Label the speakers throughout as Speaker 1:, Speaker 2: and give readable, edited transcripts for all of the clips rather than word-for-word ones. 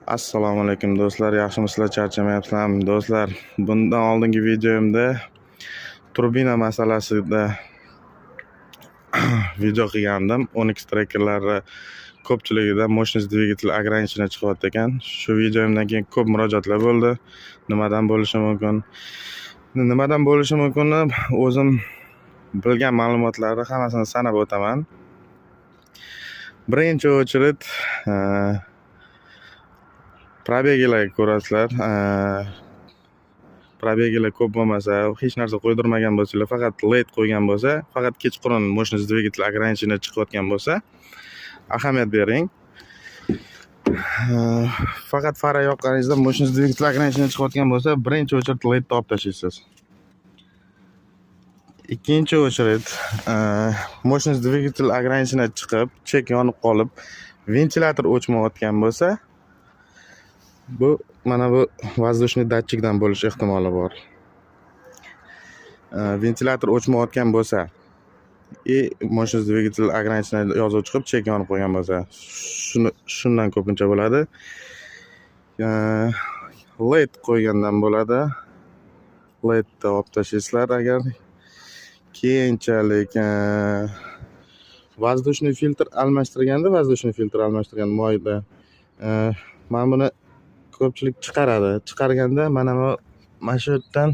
Speaker 1: Assalomu alaykum do'stlar, yaxshimisizlar, charchamayapsizlarmi do'stlar? Bundan oldingi videomda turbina masalasida video qilgandim. Onyx trackerlari ko'pchiligida mощность двигатель ограничение chiqyapti ekan. Shu videomdan keyin ko'p murojaatlar bo'ldi. Nimadan bo'lishi mumkin? Nimadan bo'lishi mumkinni o'zim bilgan ma'lumotlarni hammasini sanab o'taman. Birinchi очередь probegilarga ko'rasizlar. Probegilar ko'p bo'lmasa, hech narsa qo'ydirmagan bo'lsanglar, faqat LED qo'ygan bo'lsa, faqat kechqurun mощность двигатель ограничение chiqayotgan bo'lsa, ahamiyat bering. Faqat fara yoqqaningizda mощность двигатель ограничение chiqayotgan bo'lsa, birinchi очередь LEDni olib tashlaysiz. Ikkinchi очередь mощность двигатель ограничение chiqib, chek yonib qolib, ventilyator o'chmayotgan bo'lsa, bu mana bu воздушный datchikdan bo'lish ehtimoli bor. Ventilyator o'chmayotgan bo'lsa mощность двигатель ограничение yozuv chiqib, chek yonib qolgan bo'lsa, shundan ko'pincha bo'ladi. LED qo'ygandan bo'ladi. LEDni olib tashlaysizlar agar. Keyinchalik воздушный filtr almashtirganda, moyda mana buni ko'pchilik chiqaradi. Chiqarganda mana shu yerdan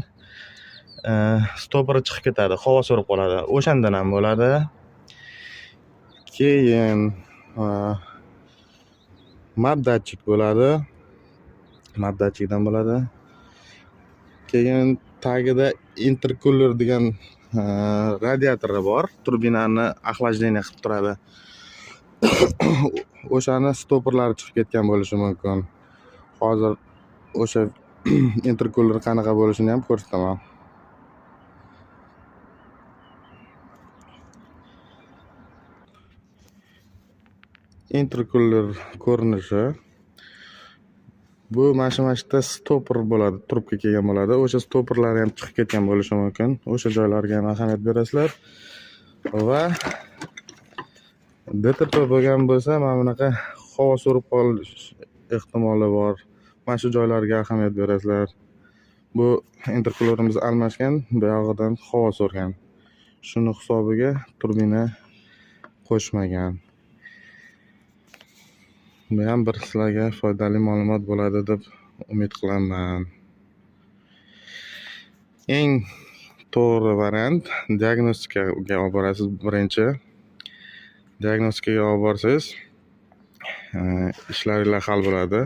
Speaker 1: stoperi chiqib ketadi, havo so'rib qoladi. O'shandan ham bo'ladi. Keyin map datchik bo'ladi. Map datchikdan bo'ladi. Keyin tagida intercooler degan radiatori bor, turbinani охлаждение qilib turadi. O'shani stoperlari chiqib ketgan bo'lishi mumkin. Hozir o'sha intercooler qanaqa bo'lishini ham ko'rsataman. Intercooler ko'rinishi bu mashina stoper bo'ladi, trubka kelgan bo'ladi. O'sha stoperlar ham chiqib ketgan bo'lishi mumkin. O'sha joylarga ham ahamiyat berasizlar. Va DTP bo'lgan bo'lsa, mana bunaqa havo so'rib qolish ehtimoli bor. Mana shu joylarga ahamiyat berasizlar. Bu intercoolerimiz almashgan, bu yog'idan havo so'rgan. Shuni hisobiga turbina qo'shmagan. Bu ham bir sizlarga foydali ma'lumot bo'ladi deb umid qilaman. Eng to'g'ri variant diagnostikaga olib borasiz. Birinchi diagnostikaga olib borsangiz, ishlaringiz hal bo'ladi.